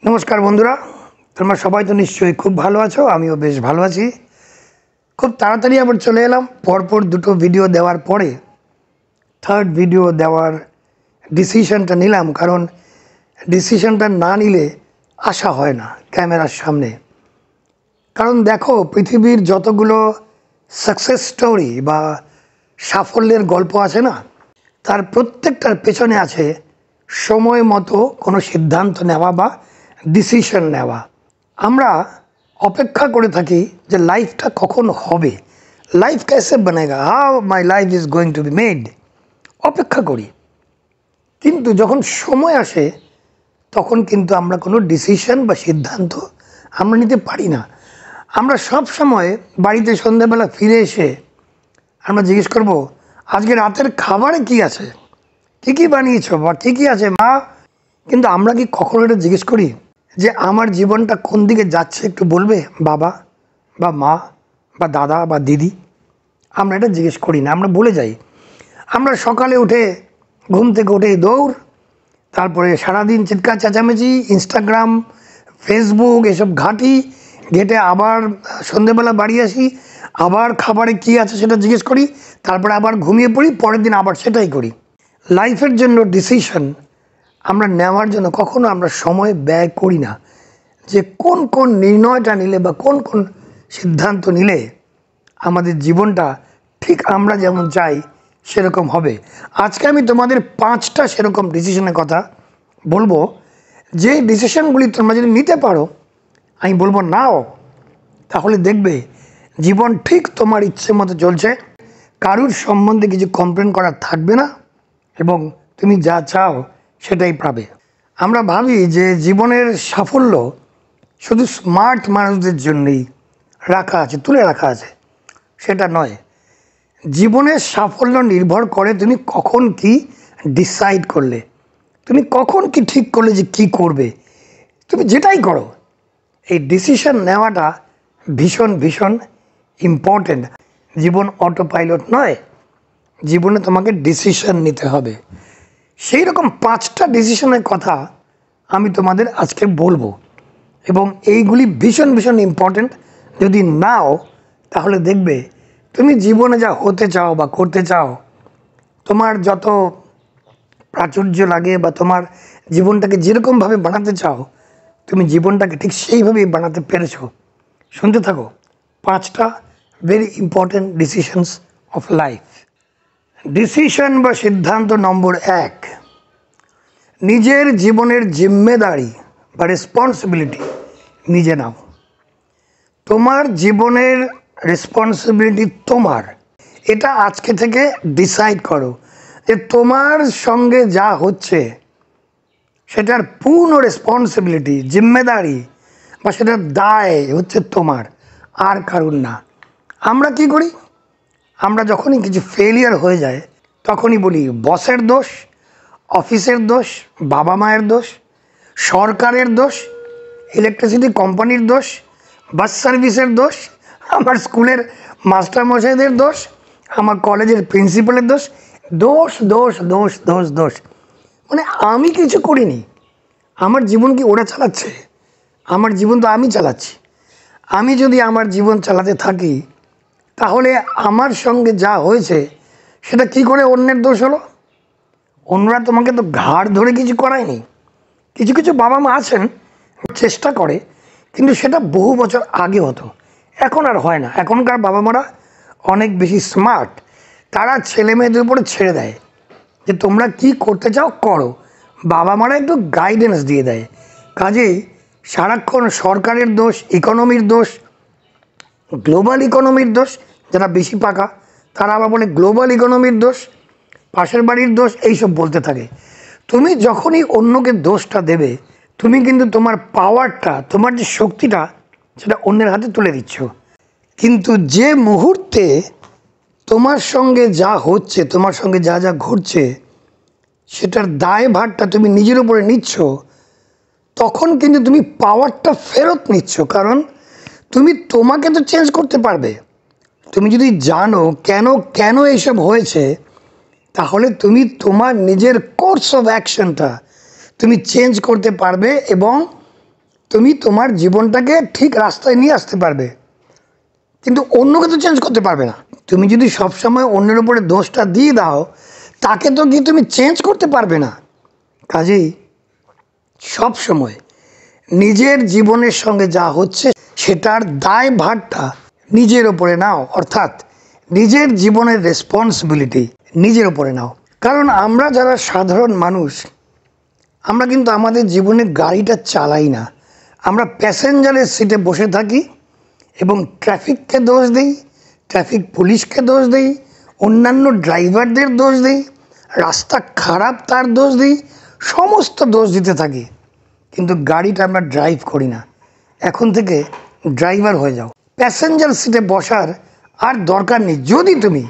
নমস্কার বন্ধুরা, তোমরা সবাই তো নিশ্চয়ই খুব ভালো আছো। আমিও বেশ ভালো আছি। খুব তাড়াতাড়ি আবার চলে এলাম। পরপর দুটো ভিডিও দেওয়ার পরে থার্ড ভিডিও দেওয়ার ডিসিশনটা নিলাম, কারণ ডিসিশনটা না নিলে আসা হয় না ক্যামেরার সামনে। কারণ দেখো, পৃথিবীর যতগুলো সাকসেস স্টোরি বা সাফল্যের গল্প আছে না, তার প্রত্যেকটার পেছনে আছে সময় মতো কোনো সিদ্ধান্ত নেওয়া বা ডিসিশন নেওয়া। আমরা অপেক্ষা করে থাকি যে লাইফটা কখন হবে, লাইফ कैसे बनेगा, how my life is going to be made. অপেক্ষা করি, কিন্তু যখন সময় আসে তখন কিন্তু আমরা কোনো ডিসিশন বা সিদ্ধান্ত আমরা নিতে পারি না। আমরা সব সময় বাড়িতে সন্ধ্যাবেলা ফিরে এসে আমরা জিজ্ঞেস করব, আজকে রাতের খাবারে কি আছে, কী কী বানিয়েছো বা কী কী আছে মা। কিন্তু আমরা কি কখনো এটা জিজ্ঞেস করি যে আমার জীবনটা কোন দিকে যাচ্ছে একটু বলবে বাবা বা মা বা দাদা বা দিদি? আমরা এটা জিজ্ঞেস করি না, আমরা বলে যাই। আমরা সকালে উঠে ঘুম থেকে উঠে দৌড়, তারপরে সারাদিন চিৎকার চেঁচামেচি, ইনস্টাগ্রাম ফেসবুক এসব ঘেটে আবার সন্ধেবেলা বাড়ি আসি, আবার খাবারে কী আছে সেটা জিজ্ঞেস করি, তারপরে আবার ঘুমিয়ে পড়ি, পরের দিন আবার সেটাই করি। লাইফের জন্য ডিসিশন আমরা নেওয়ার জন্য কখনো আমরা সময় ব্যয় করি না, যে কোন কোন নির্ণয়টা নিলে বা কোন কোন সিদ্ধান্ত নিলে আমাদের জীবনটা ঠিক আমরা যেমন চাই সেরকম হবে। আজকে আমি তোমাদের 5টা সেরকম ডিসিশনের কথা বলবো, যে ডিসিশনগুলি তোমরা যদি নিতে পারো, আমি বলবো নাও, তাহলে দেখবে জীবন ঠিক তোমার ইচ্ছে মতো চলছে, কারুর সম্বন্ধে কিছু কমপ্লেন করার থাকবে না এবং তুমি যা চাও সেটাই পাবে। আমরা ভাবি যে জীবনের সাফল্য শুধু স্মার্ট মানুষদের জন্যই রাখা আছে, তুলে রাখা আছে। সেটা নয়। জীবনের সাফল্য নির্ভর করে তুমি কখন কি ডিসাইড করলে, তুমি কখন কি ঠিক করলে যে কী করবে। তুমি যেটাই করো, এই ডিসিশন নেওয়াটা ভীষণ ভীষণ ইম্পর্টেন্ট। জীবন অটো পাইলট নয়, জীবনে তোমাকে ডিসিশন নিতে হবে। সেই রকম 5টা ডিসিশনের কথা আমি তোমাদের আজকে বলবো, এবং এইগুলি ভীষণ ভীষণ ইম্পর্টেন্ট। যদি নাও, তাহলে দেখবে তুমি জীবনে যা হতে চাও বা করতে চাও, তোমার যত প্রাচুর্য লাগে বা তোমার জীবনটাকে যেরকমভাবে বানাতে চাও, তুমি জীবনটাকে ঠিক সেইভাবেই বানাতে পেরেছো। শুনতে থাকো 5টা very important decisions of life. Decision বা সিদ্ধান্ত নম্বর 1, নিজের জীবনের জিম্মেদারি বা রেসপন্সিবিলিটি নিজে নাও। তোমার জীবনের রেসপন্সিবিলিটি তোমার। এটা আজকে থেকে ডিসাইড করো যে তোমার সঙ্গে যা হচ্ছে সেটার পূর্ণ রেসপন্সিবিলিটি, জিম্মেদারি বা সেটার দায় হচ্ছে তোমার, আর কারুর না। আমরা কি করি? আমরা যখনই কিছু ফেলিয়ার হয়ে যায় তখনই বলি বসের দোষ, অফিসের দোষ, বাবা মায়ের দোষ, সরকারের দোষ, ইলেকট্রিসিটি কোম্পানির দোষ, বাস সার্ভিসের দোষ, আমার স্কুলের মাস্টারমশাইদের দোষ, আমার কলেজের প্রিন্সিপালের দোষ। দোষ দোষ দোষ দোষ দোষ, মানে আমি কিছু করিনি। আমার জীবন কি ওরা চালাচ্ছে? আমার জীবন তো আমি চালাচ্ছি। আমি যদি আমার জীবন চালাতে থাকি, তাহলে আমার সঙ্গে যা হয়েছে সেটা কি করে অন্যের দোষ হলো? অন্যরা তোমাকে তো ঘাড় ধরে কিছু করায়নি। কিছু কিছু বাবা মা আছেন চেষ্টা করে, কিন্তু সেটা বহু বছর আগে হতো, এখন আর হয় না। এখনকার বাবা মারা অনেক বেশি স্মার্ট, তারা ছেলে মেয়েদের উপরে ছেড়ে দেয় যে তোমরা কি করতে চাও করো। বাবা মারা একটু গাইডেন্স দিয়ে দেয়। কাজেই সারাক্ষণ সরকারের দোষ, ইকোনমির দোষ, গ্লোবাল ইকোনমির দোষ, যারা বেশি পাকা তারা আবার বলে গ্লোবাল ইকোনমির দোষ, পাশের বাড়ির দোষ, এইসব বলতে থাকে। তুমি যখনই অন্যকে দোষটা দেবে, তুমি কিন্তু তোমার পাওয়ারটা, তোমার যে শক্তিটা, সেটা অন্যের হাতে তুলে দিচ্ছ। কিন্তু যে মুহূর্তে তোমার সঙ্গে যা হচ্ছে, তোমার সঙ্গে যা যা ঘটছে, সেটার দায়ভারটা তুমি নিজের উপরে নিচ্ছ, তখন কিন্তু তুমি পাওয়ারটা ফেরত নিচ্ছ। কারণ তুমি তোমাকে তো চেঞ্জ করতে পারবে। তুমি যদি জানো কেন কেন এইসব হয়েছে, তাহলে তুমি তোমার নিজের কোর্স অফ অ্যাকশনটা তুমি চেঞ্জ করতে পারবে এবং তুমি তোমার জীবনটাকে ঠিক রাস্তায় নিয়ে আসতে পারবে, কিন্তু অন্যকে তো চেঞ্জ করতে পারবে না। তুমি যদি সবসময় অন্যের উপরে দোষটা দিয়ে দাও, তাকে তো কি তুমি চেঞ্জ করতে পারবে না। কাজেই সব সময় নিজের জীবনের সঙ্গে যা হচ্ছে সেটার দায় ভারটা নিজের ওপরে নাও, অর্থাৎ নিজের জীবনের রেসপন্সিবিলিটি নিজের ওপরে নাও। কারণ আমরা যারা সাধারণ মানুষ, আমরা কিন্তু আমাদের জীবনের গাড়িটা চালাই না, আমরা প্যাসেঞ্জারের সিটে বসে থাকি এবং ট্রাফিককে দোষ দিই, ট্রাফিক পুলিশকে দোষ দিই, অন্যান্য ড্রাইভারদের দোষ দিই, রাস্তা খারাপ তার দোষ দিই, সমস্ত দোষ দিতে থাকি, কিন্তু গাড়িটা আমরা ড্রাইভ করি না। এখন থেকে ড্রাইভার হয়ে যাও, প্যাসেঞ্জার সিটে বসার আর দরকার নেই যদি তুমি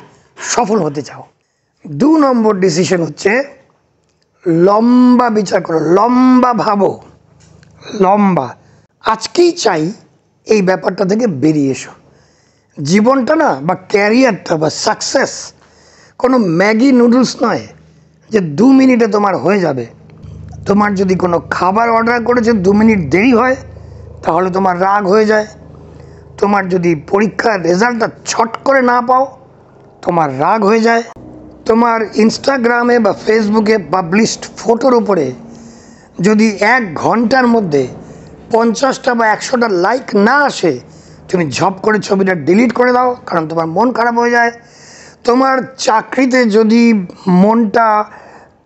সফল হতে চাও। 2 নম্বর ডিসিশন হচ্ছে লম্বা বিচার করো, লম্বা ভাবো, লম্বা। আজকেই চাই এই ব্যাপারটা থেকে বেরিয়ে এসো। জীবনটা না, বা ক্যারিয়ারটা বা সাকসেস কোনো ম্যাগি নুডলস নয় যে 2 মিনিটে তোমার হয়ে যাবে। তোমার যদি কোনো খাবার অর্ডার করেছে 2 মিনিট দেরি হয় তাহলে তোমার রাগ হয়ে যায়। তোমার যদি পরীক্ষার রেজাল্টটা ছট করে না পাও তোমার রাগ হয়ে যায়। তোমার ইনস্টাগ্রামে বা ফেসবুকে পাবলিশড ফটোর উপরে যদি 1 ঘন্টার মধ্যে 50টা বা 100টা লাইক না আসে, তুমি ঝপ করে ছবিটা ডিলিট করে দাও, কারণ তোমার মন খারাপ হয়ে যায়। তোমার চাকরিতে যদি মনটা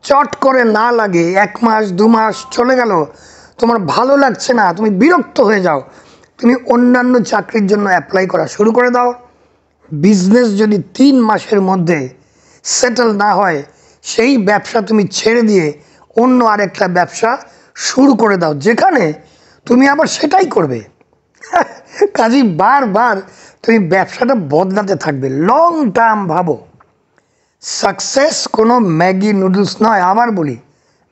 চট করে না লাগে, 1 মাস 2 মাস চলে গেল, তোমার ভালো লাগছে না, তুমি বিরক্ত হয়ে যাও, তুমি অন্যান্য চাকরির জন্য অ্যাপ্লাই করা শুরু করে দাও। বিজনেস যদি 3 মাসের মধ্যে সেটেল না হয়, সেই ব্যবসা তুমি ছেড়ে দিয়ে অন্য আরেকটা ব্যবসা শুরু করে দাও, যেখানে তুমি আবার সেটাই করবে। কাজেই বারবার তুমি ব্যবসাটা বদলাতে থাকবে। লং টার্ম ভাবো। সাকসেস কোনো ম্যাগি নুডলস নয়, আবার বলি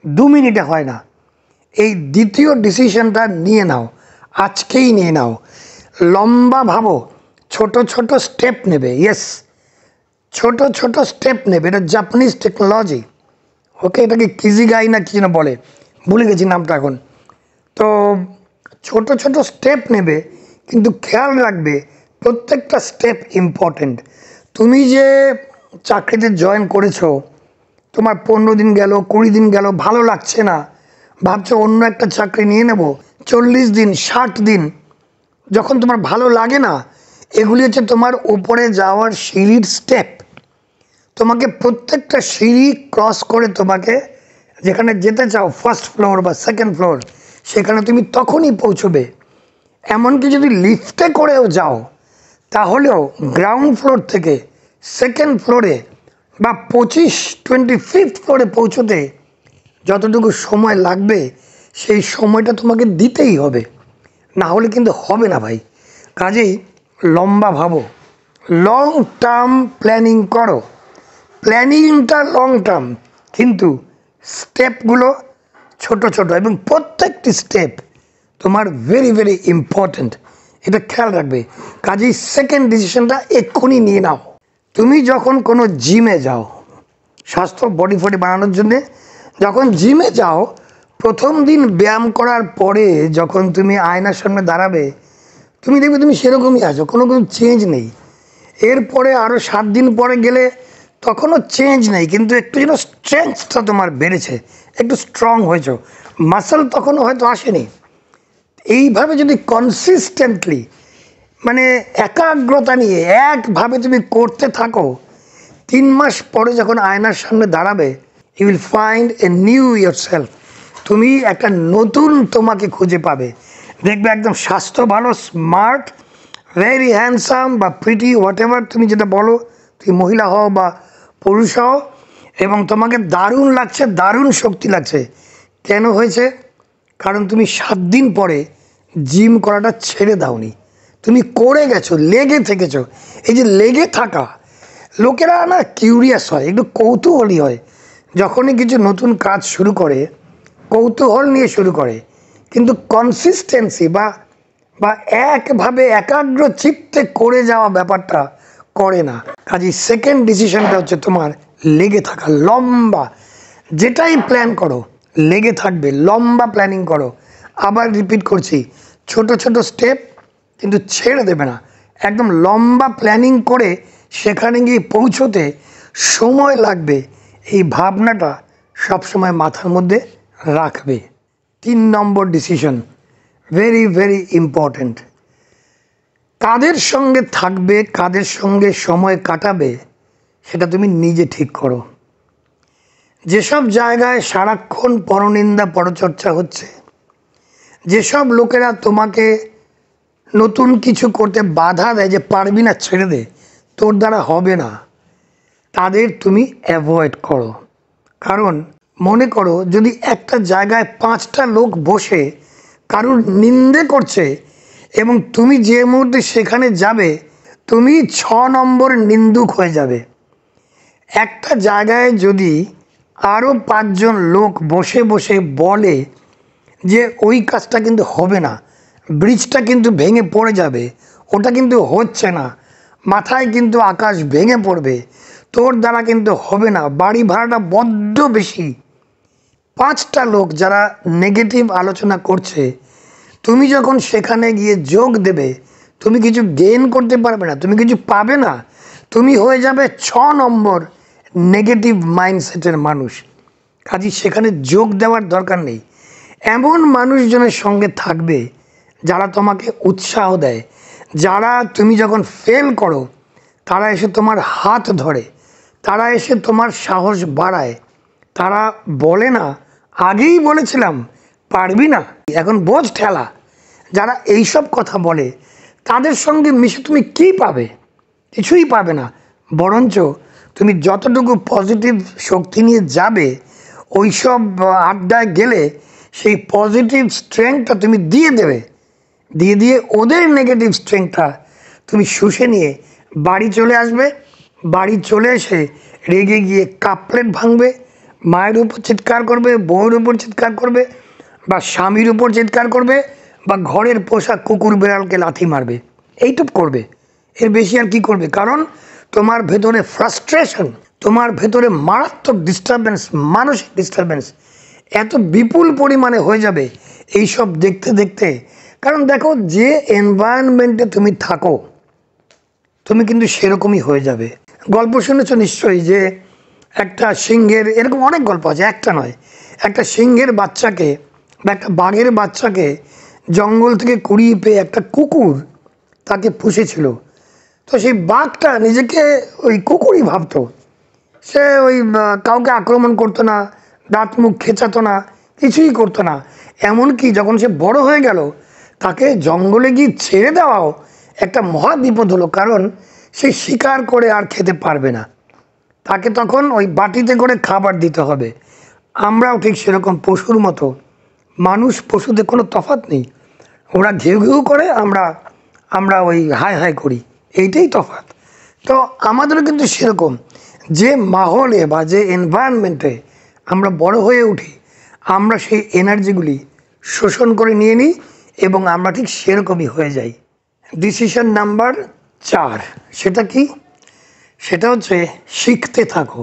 2 মিনিটে হয় না। এই দ্বিতীয় ডিসিশনটা নিয়ে নাও, আজকেই নিয়ে নাও। লম্বা ভাবো, ছোট ছোট স্টেপ নেবে। ইয়েস, ছোট ছোট স্টেপ নেবে। এটা জাপানিজ টেকনোলজি। ওকে, এটাকে কিজিগাই না কি যেন বলে, ভুলে গেছি নামটা এখন। তো ছোট ছোট স্টেপ নেবে, কিন্তু খেয়াল রাখবে প্রত্যেকটা স্টেপ ইম্পর্টেন্ট। তুমি যে চাকরিতে জয়েন করেছো, তোমার 15 দিন গেল, 20 দিন গেল, ভালো লাগছে না, ভাবছো অন্য একটা চাকরি নিয়ে নেব। 40 দিন, 60 দিন যখন তোমার ভালো লাগে না, এগুলি হচ্ছে তোমার উপরে যাওয়ার সিঁড়ির স্টেপ। তোমাকে প্রত্যেকটা সিঁড়ি ক্রস করে তোমাকে যেখানে যেতে চাও, ফার্স্ট ফ্লোর বা সেকেন্ড ফ্লোর, সেখানে তুমি তখনই পৌঁছবে। এমনকি যদি লিফটে করেও যাও, তাহলেও গ্রাউন্ড ফ্লোর থেকে সেকেন্ড ফ্লোরে বা 25-25 ফ্লোরে পৌঁছতে যতটুকু সময় লাগবে, সেই সময়টা তোমাকে দিতেই হবে, না হলে কিন্তু হবে না ভাই। কাজেই লম্বা ভাবো, লং টার্ম প্ল্যানিং করো। প্ল্যানিংটা লং টার্ম, কিন্তু স্টেপগুলো ছোট ছোট, এবং প্রত্যেকটি স্টেপ তোমার ভেরি ভেরি ইম্পর্ট্যান্ট, এটা খেয়াল রাখবে। কাজেই সেকেন্ড ডিসিশনটা এক্ষুনি নিয়ে নাও। তুমি যখন কোনো জিমে যাও, স্বাস্থ্য বডি ফডি বানানোর জন্যে যখন জিমে যাও, প্রথম দিন ব্যায়াম করার পরে যখন তুমি আয়নার সামনে দাঁড়াবে, তুমি দেখবে তুমি সেরকমই আছো, কোনো চেঞ্জ নেই। এরপরে আরও 7 দিন পরে গেলে তখনও চেঞ্জ নেই, কিন্তু একটু যেন স্ট্রেংথটা তোমার বেড়েছে, একটু স্ট্রং হয়েছো, মাসেল তখনও হয়তো আসেনি। এইভাবে যদি কনসিস্টেন্টলি, মানে একাগ্রতা নিয়ে একভাবে তুমি করতে থাকো, 3 মাস পরে যখন আয়নার সামনে দাঁড়াবে, you will find a new yourself. তুমি একটা নতুন তোমাকে খুঁজে পাবে। দেখবে একদম স্বাস্থ্য ভালো, স্মার্ট, ভেরি হ্যান্ডসাম বা প্রিটি, হোয়াট এভার তুমি যেটা বলো, তুমি মহিলা হও বা পুরুষ হও, এবং তোমাকে দারুণ লাগছে, দারুণ শক্তি লাগছে। কেন হয়েছে? কারণ তুমি 7 দিন পরে জিম করাটা ছেড়ে দাওনি, তুমি করে গেছো, লেগে থেকেছো। এই যে লেগে থাকা, লোকেরা না কিউরিয়াস হয়, একটু কৌতূহলী হয়, যখনই কিছু নতুন কাজ শুরু করে কৌতূহল নিয়ে শুরু করে, কিন্তু কনসিস্টেন্সি বা একভাবে একাগ্র চিত্তে করে যাওয়া ব্যাপারটা করে না। কাজেই সেকেন্ড ডিসিশনটা হচ্ছে তোমার লেগে থাকা, লম্বা। যেটাই প্ল্যান করো লেগে থাকবে, লম্বা প্ল্যানিং করো। আবার রিপিট করছি, ছোট ছোট স্টেপ, কিন্তু ছেড়ে দেবে না। একদম লম্বা প্ল্যানিং করে সেখানে গিয়ে পৌঁছোতে সময় লাগবে, এই ভাবনাটা সবসময় মাথার মধ্যে রাখবে। 3 নম্বর ডিসিশন, ভেরি ভেরি ইম্পর্ট্যান্ট। কাদের সঙ্গে থাকবে, কাদের সঙ্গে সময় কাটাবে, সেটা তুমি নিজে ঠিক করো। যেসব জায়গায় সারাক্ষণ পরনিন্দা পরচর্চা হচ্ছে, যেসব লোকেরা তোমাকে নতুন কিছু করতে বাধা দেয় যে পারবি না, ছেড়ে দে, তোর দ্বারা হবে না, তাদের তুমি অ্যাভয়েড করো। কারণ মনে করো যদি একটা জায়গায় 5টা লোক বসে কারুর নিন্দে করছে এবং তুমি যে মুহূর্তে সেখানে যাবে তুমি 6 নম্বর নিন্দুক হয়ে যাবে। একটা জায়গায় যদি আরও 5 জন লোক বসে বসে বলে যে ওই কাজটা কিন্তু হবে না, ব্রিজটা কিন্তু ভেঙে পড়ে যাবে, ওটা কিন্তু হচ্ছে না, মাথায় কিন্তু আকাশ ভেঙে পড়বে, তোর দ্বারা কিন্তু হবে না, বাড়ি ভাড়াটা বড্ড বেশি, 5টা লোক যারা নেগেটিভ আলোচনা করছে, তুমি যখন সেখানে গিয়ে যোগ দেবে তুমি কিছু গেইন করতে পারবে না, তুমি কিছু পাবে না, তুমি হয়ে যাবে 6 নম্বর নেগেটিভ মাইন্ডসেটের মানুষ। কাজে সেখানে যোগ দেওয়ার দরকার নেই। এমন মানুষজনের সঙ্গে থাকবে যারা তোমাকে উৎসাহ দেয়, যারা তুমি যখন ফেল করো তারা এসে তোমার হাত ধরে, তারা এসে তোমার সাহস বাড়ায়, তারা বলে না আগেই বলেছিলাম পারবি না, এখন বোঝ ঠেলা। যারা এইসব কথা বলে তাদের সঙ্গে মিশে তুমি কী পাবে? কিছুই পাবে না। বরঞ্চ তুমি যতটুকু পজিটিভ শক্তি নিয়ে যাবে ওই সব আড্ডায় গেলে সেই পজিটিভ স্ট্রেংথটা তুমি দিয়ে দেবে, দিয়ে ওদের নেগেটিভ স্ট্রেংথটা তুমি শুষে নিয়ে বাড়ি চলে আসবে। বাড়ি চলে এসে রেগে গিয়ে কাপ প্লেট ভাঙবে, মায়ের উপর চিৎকার করবে, বউয়ের উপর চিৎকার করবে, বা স্বামীর উপর চিৎকার করবে, বা ঘরের পোষা কুকুর বিড়ালকে লাথি মারবে, এইটুক করবে। এর বেশি আর কি করবে? কারণ তোমার ভেতরে ফ্রাস্ট্রেশন, তোমার ভেতরে মারাত্মক ডিস্টারবেন্স, মানসিক ডিস্টারবেন্স এত বিপুল পরিমাণে হয়ে যাবে এইসব দেখতে দেখতে। কারণ দেখো, যে এনভায়রনমেন্টে তুমি থাকো তুমি কিন্তু সেরকমই হয়ে যাবে। গল্প শুনেছো নিশ্চয়ই যে একটা সিংহের, এরকম অনেক গল্প আছে, একটা নয়, একটা সিংহের বাচ্চাকে বা একটা বাঘের বাচ্চাকে জঙ্গল থেকে কুড়িয়ে পেয়ে একটা কুকুর তাকে পুষেছিল। তো সেই বাঘটা নিজেকে ওই কুকুরই ভাবতো, সে ওই কাউকে আক্রমণ করতো না, দাঁত মুখ খেঁচাতো না, কিছুই করতো না। এমনকি যখন সে বড় হয়ে গেল তাকে জঙ্গলে গিয়ে ছেড়ে দেওয়াও একটা মহা বিপদ হলো, কারণ সে শিকার করে আর খেতে পারবে না, তাকে তখন ওই বাটিতে করে খাবার দিতে হবে। আমরাও ঠিক সেরকম পশুর মতো, মানুষ পশুদের কোনো তফাৎ নেই, ওরা ঘেউ ঘেউ করে, আমরা ওই হাই হাই করি, এইটাই তফাৎ। তো আমাদেরও কিন্তু সেরকম, যে মাহলে বা যে এনভায়রনমেন্টে আমরা বড় হয়ে উঠি আমরা সেই এনার্জিগুলি শোষণ করে নিয়ে নিই এবং আমরা ঠিক সেরকমই হয়ে যাই। ডিসিশন নাম্বার 4, সেটা কি? সেটা হচ্ছে শিখতে থাকো,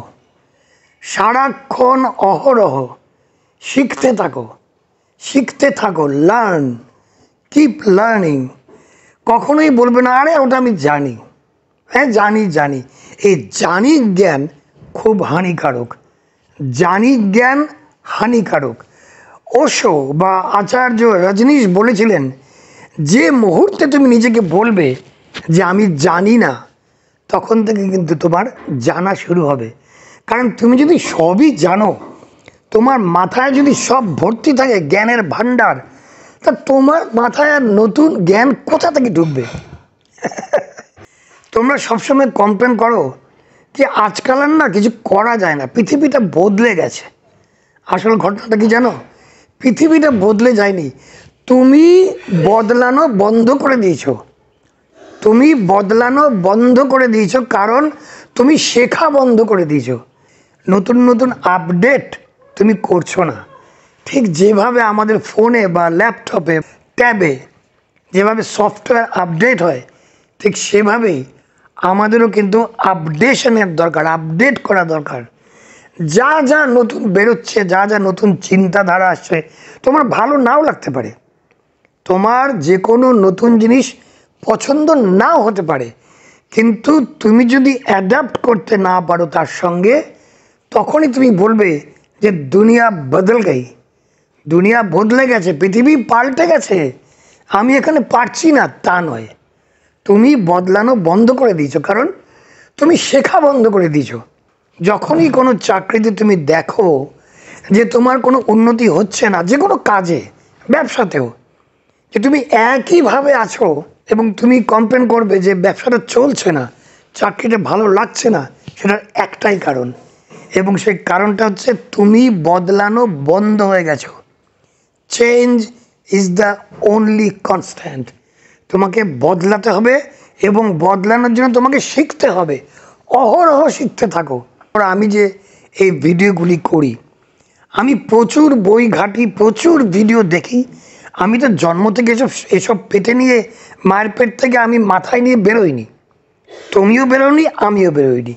সারাক্ষণ অহরহ শিখতে থাকো, শিখতে থাকো, লার্ন, কিপ লার্নিং। কখনোই বলবে না আরে ওটা আমি জানি, হ্যাঁ জানি। এই জানি জ্ঞান খুব হানিকারক, জানি জ্ঞান হানিকারক। ওশো বা আচার্য রজনীশ বলেছিলেন, যে মুহূর্তে তুমি নিজেকে বলবে যে আমি জানি না, তখন থেকে কিন্তু তোমার জানা শুরু হবে। কারণ তুমি যদি সবই জানো, তোমার মাথায় যদি সব ভর্তি থাকে জ্ঞানের ভাণ্ডার, তা তোমার মাথায় আর নতুন জ্ঞান কোথা থেকে ঢুকবে? তোমরা সবসময় কমপ্লেন করো যে আজকাল আর না কিছু করা যায় না, পৃথিবীটা বদলে গেছে। আসল ঘটনাটা কি জানো? পৃথিবীটা বদলে যায়নি, তুমি বদলানো বন্ধ করে দিয়েছো। তুমি বদলানো বন্ধ করে দিয়েছো, কারণ তুমি শেখা বন্ধ করে দিয়েছো। নতুন নতুন আপডেট তুমি করছো না। ঠিক যেভাবে আমাদের ফোনে বা ল্যাপটপে ট্যাবে যেভাবে সফটওয়্যার আপডেট হয়, ঠিক সেভাবেই আমাদেরও কিন্তু আপডেশনের দরকার, আপডেট করা দরকার। যা যা নতুন বেরোচ্ছে, যা যা নতুন চিন্তাধারা আসছে, তোমার ভালো নাও লাগতে পারে, তোমার যে কোনো নতুন জিনিস পছন্দ নাও হতে পারে, কিন্তু তুমি যদি অ্যাডাপ্ট করতে না পারো তার সঙ্গে, তখনই তুমি বলবে যে দুনিয়া বদল গই, দুনিয়া বদলে গেছে, পৃথিবী পাল্টে গেছে, আমি এখানে পারছি না। তা নয়, তুমি বদলানো বন্ধ করে দিয়েছো, কারণ তুমি শেখা বন্ধ করে দিয়েছো। যখনই কোনো চাকরিতে তুমি দেখো যে তোমার কোনো উন্নতি হচ্ছে না, যে কোনো কাজে, ব্যবসাতেও, যে তুমি একইভাবে আছো এবং তুমি কমপ্লেন করবে যে ব্যবসাটা চলছে না, চাকরিটা ভালো লাগছে না, সেটার একটাই কারণ, এবং সেই কারণটা হচ্ছে তুমি বদলানো বন্ধ হয়ে গেছো। Change is the only constant. তোমাকে বদলাতে হবে এবং বদলানোর জন্য তোমাকে শিখতে হবে, অহরহ শিখতে থাকো। আমি যে এই ভিডিওগুলি করি, আমি প্রচুর বই ঘাঁটি, প্রচুর ভিডিও দেখি। আমি তো জন্ম থেকে এসব পেটে নিয়ে, মায়ের পেট থেকে আমি মাথায় নিয়ে বেরোইনি, তুমিও বেরোনি, আমিও বেরোইনি।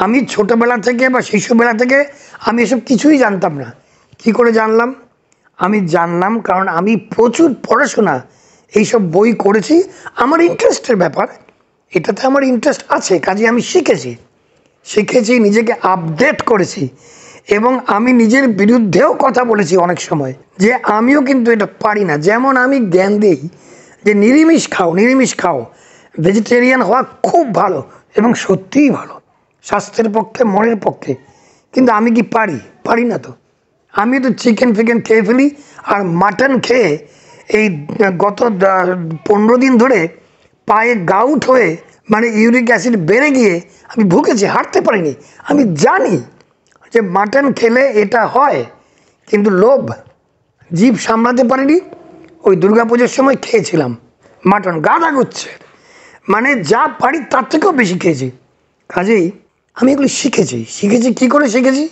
আমি ছোটোবেলা থেকে বা শিশুবেলা থেকে আমি এসব কিছুই জানতাম না। কি করে জানলাম? আমি জানলাম কারণ আমি প্রচুর পড়াশোনা, এইসব বই করেছি। আমার ইন্টারেস্টের ব্যাপার, এটাতে আমার ইন্টারেস্ট আছে, কাজে আমি শিখেছি, নিজেকে আপডেট করেছি, এবং আমি নিজের বিরুদ্ধেও কথা বলেছি অনেক সময় যে আমিও কিন্তু এটা পারি না। যেমন আমি জ্ঞান দিই যে নিরামিষ খাও, ভেজিটেরিয়ান হওয়া খুব ভালো এবং সত্যিই ভালো, স্বাস্থ্যের পক্ষে, মনের পক্ষে। কিন্তু আমি কি পারি না তো। আমি তো চিকেন ফিকেন খেয়ে ফেলি, আর মাটন খেয়ে এই গত 15 দিন ধরে পায়ে গাউট হয়ে, মানে ইউরিক অ্যাসিড বেড়ে গিয়ে আমি ভুগেছি, হাঁটতে পারিনি। আমি জানি যে মাটন খেলে এটা হয়, কিন্তু লোভ, জিভ সামলাতে পারিনি। ওই দুর্গাপুজোর সময় খেয়েছিলাম মাটন, গাদা গুচ্ছে, মানে যা পারি তার থেকেও বেশি খেয়েছি। কাজেই আমি এগুলো শিখেছি। কী করে শিখেছি?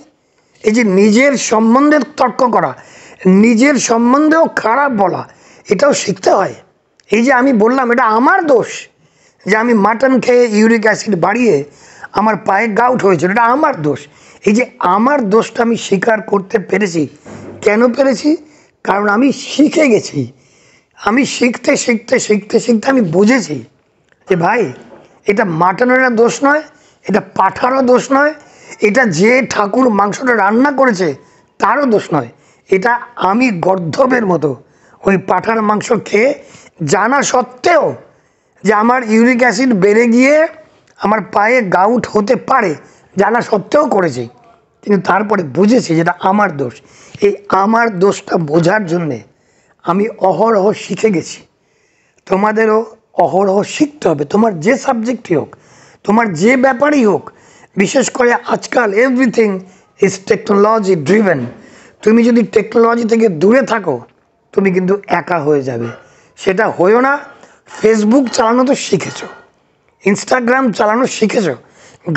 এই যে নিজের সম্বন্ধে তর্ক করা, নিজের সম্বন্ধেও খারাপ বলা, এটাও শিখতে হয়। এই যে আমি বললাম এটা আমার দোষ, যে আমি মাটন খেয়ে ইউরিক অ্যাসিড বাড়িয়ে আমার পায়ে গাউট হয়েছিল, এটা আমার দোষ। এই যে আমার দোষটা আমি স্বীকার করতে পেরেছি। কেন পেরেছি? কারণ আমি শিখে গেছি। আমি শিখতে আমি বুঝেছি যে ভাই, এটা মাটনেরও দোষ নয়, এটা পাঁঠারও দোষ নয়, এটা যে ঠাকুর মাংসটা রান্না করেছে তারও দোষ নয়। এটা আমি গর্ধবের মতো ওই পাঁঠার মাংস খেয়ে জানা সত্ত্বেও যে আমার ইউরিক অ্যাসিড বেড়ে গিয়ে আমার পায়ে গাউট হতে পারে, জানা সত্ত্বেও করেছি। কিন্তু তারপরে বুঝেছি যেটা আমার দোষ। এই আমার দোষটা বোঝার জন্যে আমি অহরহ শিখে গেছি। তোমাদেরও অহরহ শিখতে হবে, তোমার যে সাবজেক্টই হোক, তোমার যে ব্যাপারই হোক। বিশেষ করে আজকাল এভরিথিং ইজ টেকনোলজি ড্রিভেন। তুমি যদি টেকনোলজি থেকে দূরে থাকো, তুমি কিন্তু একা হয়ে যাবে। সেটা হয়েও না। ফেসবুক চালানো তো শিখেছো, ইনস্টাগ্রাম চালানো শিখেছো।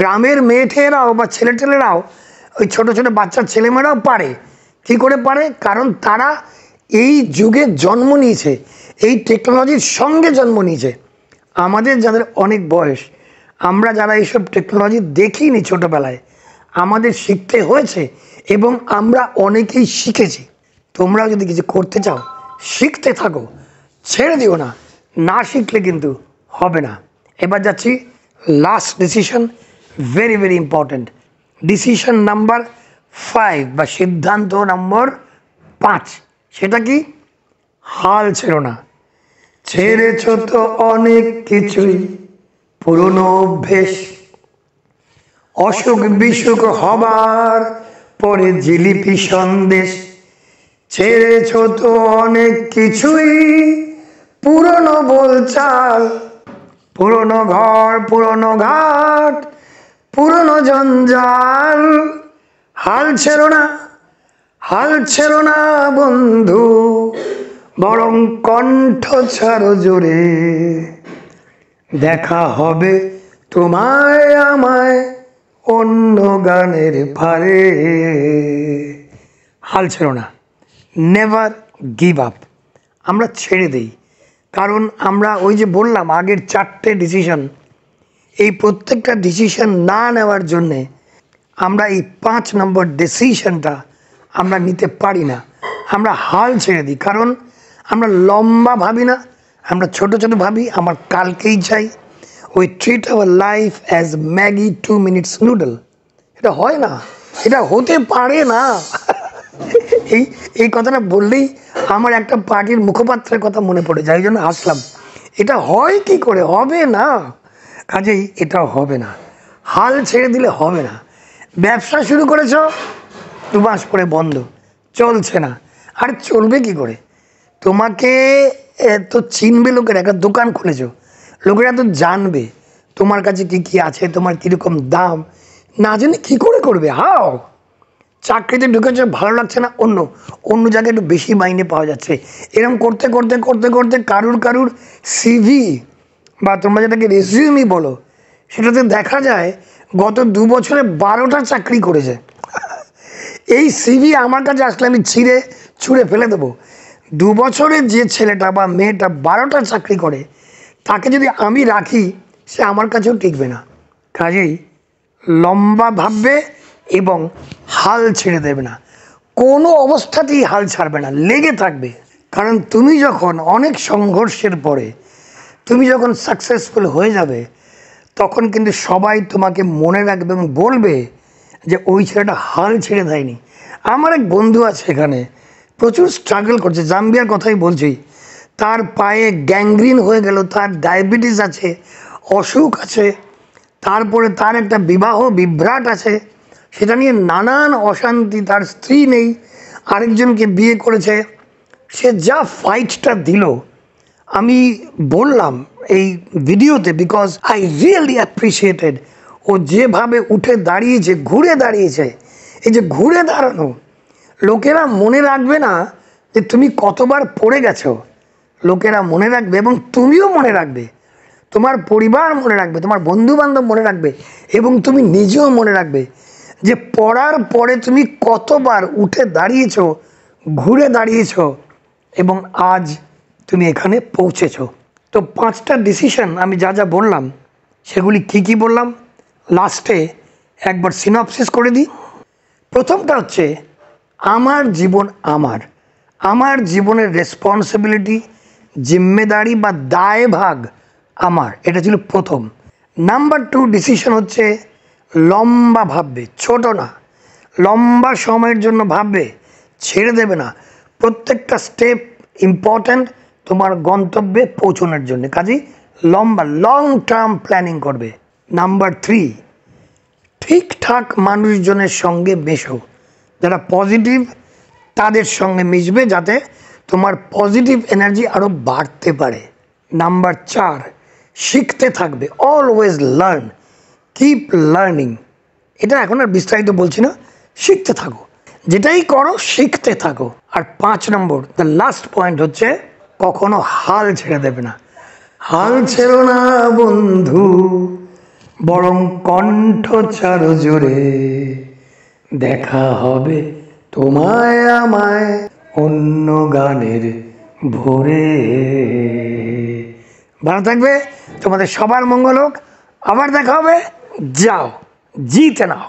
গ্রামের মেয়েঠেরাও বা ছেলেটেলেরাও, ওই ছোটো ছোটো বাচ্চার ছেলেমেয়েরাও পারে। কী করে পারে? কারণ তারা এই যুগে জন্ম নিয়েছে, এই টেকনোলজির সঙ্গে জন্ম নিয়েছে। আমাদের যাদের অনেক বয়স, আমরা যারা এইসব টেকনোলজি দেখিনি ছোটোবেলায়, আমাদের শিখতে হয়েছে এবং আমরা অনেকেই শিখেছি। তোমরাও যদি কিছু করতে চাও, শিখতে থাকো, ছেড়ে দিও না। না শিখলে কিন্তু হবে না। এবার যাচ্ছি last decision, very very important decision number 5 বা সিদ্ধান্ত নম্বর 5। সেটা কি? হাল ছেড়ো না। ছেড়েছ তো অনেক কিছুই, পুরনো অভ্যেস, অসুখ বিসুখ হবার পরে জিলিপি সন্দেশ। ছেড়েছ তো অনেক কিছুই, পুরনো বলচাল, পুরনো ঘর, পুরনো ঘাট, পুরনো জঞ্জাল। হাল ছেড়ো না বন্ধু, বরং কণ্ঠ ছাড়ো জোরে। দেখা হবে তোমায় আমায় অন্য গানের পারে। হাল ছেড়ো না, নেভার গিভ আপ। আমরা ছেড়ে দিই, কারণ আমরা ওই যে বললাম আগের 4টে ডিসিশন, এই প্রত্যেকটা ডিসিশন না নেওয়ার জন্যে আমরা এই 5 নম্বর ডিসিশনটা আমরা নিতে পারি না। আমরা হাল ছেড়ে দিই, কারণ আমরা লম্বা ভাবি না, আমরা ছোট ছোট ভাবি, আমার কালকেই চাই। We treat our life as Maggi 2 minutes noodle. এটা হয় না, এটা হতে পারে না। এই কথাটা বললেই আমার একটা পার্টির মুখপাত্রের কথা মনে পড়ে যায়, এই জন্য হাসলাম। এটা হয় কি করে? হবে না, কাজেই এটাও হবে না। হাল ছেড়ে দিলে হবে না। ব্যবসা শুরু করেছ, 2 মাস পরে বন্ধ, চলছে না। আর চলবে কি করে? তোমাকে তো চিনবে লোকেরা, একটা দোকান খুলেছ, লোকেরা তো জানবে তোমার কাছে কি কি আছে, তোমার কীরকম দাম, না জেনে কী করে করবে? হাও চাকরিতে ঢুকেছে, ভালো লাগছে না, অন্য জায়গায় একটু বেশি মাইনে পাওয়া যাচ্ছে, এরকম করতে করতে করতে করতে কারুর সিভি বা তোমরা যেটাকে রেজিউমি বলো, সেটাতে দেখা যায় গত 2 বছরে 12টা চাকরি করেছে। এই সিভি আমার কাছে আসলে আমি ছুঁড়ে ফেলে দেবো। 2 বছরে যে ছেলেটা বা মেয়েটা 12টা চাকরি করে, তাকে যদি আমি রাখি, সে আমার কাছেও টিকবে না। কাজেই লম্বা ভাববে এবং হাল ছেড়ে দেবে না, কোনো অবস্থাতেই হাল ছাড়বে না, লেগে থাকবে। কারণ তুমি যখন অনেক সংঘর্ষের পরে তুমি যখন সাকসেসফুল হয়ে যাবে, তখন কিন্তু সবাই তোমাকে মনে রাখবে এবং বলবে যে ওই ছেলেটা হাল ছেড়ে দেয়নি। আমার এক বন্ধু আছে এখানে, প্রচুর স্ট্রাগল করছে, জাম্বিয়ার কথাই বলছি। তার পায়ে গ্যাংগ্রিন হয়ে গেল, তার ডায়াবেটিস আছে, অসুখ আছে, তারপরে তার একটা বিবাহ বিভ্রাট আছে, সেটা নিয়ে নানান অশান্তি, তার স্ত্রী নেই, আরেকজনকে বিয়ে করেছে। সে যা ফাইটটা দিল, আমি বললাম এই ভিডিওতে, বিকজ আই রিয়েলি অ্যাপ্রিসিয়েটেড। ও যেভাবে উঠে দাঁড়িয়েছে, ঘুরে দাঁড়িয়েছে, এই যে ঘুরে দাঁড়ানো, লোকেরা মনে রাখবে না যে তুমি কতবার পড়ে গেছো, লোকেরা মনে রাখবে এবং তুমিও মনে রাখবে, তোমার পরিবার মনে রাখবে, তোমার বন্ধুবান্ধব মনে রাখবে এবং তুমি নিজেও মনে রাখবে যে পড়ার পরে তুমি কতবার উঠে দাঁড়িয়েছ, ঘুরে দাঁড়িয়েছ এবং আজ তুমি এখানে পৌঁছেছ। তো 5টা ডিসিশন আমি যা যা বললাম, সেগুলি কি কি বললাম লাস্টে একবার সিনপসিস করে দিই। প্রথমটা হচ্ছে আমার জীবন আমার জীবনের রেসপন্সিবিলিটি, জিম্মেদারি বা দায়ভাগ আমার, এটা ছিল প্রথম। নাম্বার 2 ডিসিশন হচ্ছে লম্বা ভাববে, ছোট না, লম্বা সময়ের জন্য ভাববে, ছেড়ে দেবে না। প্রত্যেকটা স্টেপ ইম্পর্ট্যান্ট তোমার গন্তব্যে পৌঁছানোর জন্য, কাজেই লং টার্ম প্ল্যানিং করবে। নাম্বার 3, ঠিকঠাক মানুষজনের সঙ্গে মেশো, যারা পজিটিভ তাদের সঙ্গে মিশবে, যাতে তোমার পজিটিভ এনার্জি আরও বাড়তে পারে। নাম্বার 4, শিখতে থাকবে, অলওয়েজ লার্ন, কিপ লার্নিং। এটা এখন আর বিস্তারিত বলছি না, শিখতে থাকো, যেটাই করো শিখতে থাকো। আর 5 নম্বর, দ্য লাস্ট পয়েন্ট হচ্ছে কখনো হাল ছেড়ে দেবে না। হাল ছেড়ো না বন্ধু, বরং কণ্ঠ ছাড়ো জোরে, দেখা হবে তোমায় আমায় অন্য গানের ভোরে। ভালো থাকবে, তোমাদের সবার মঙ্গল হোক, আবার দেখা হবে। যাও, জিতে নাও।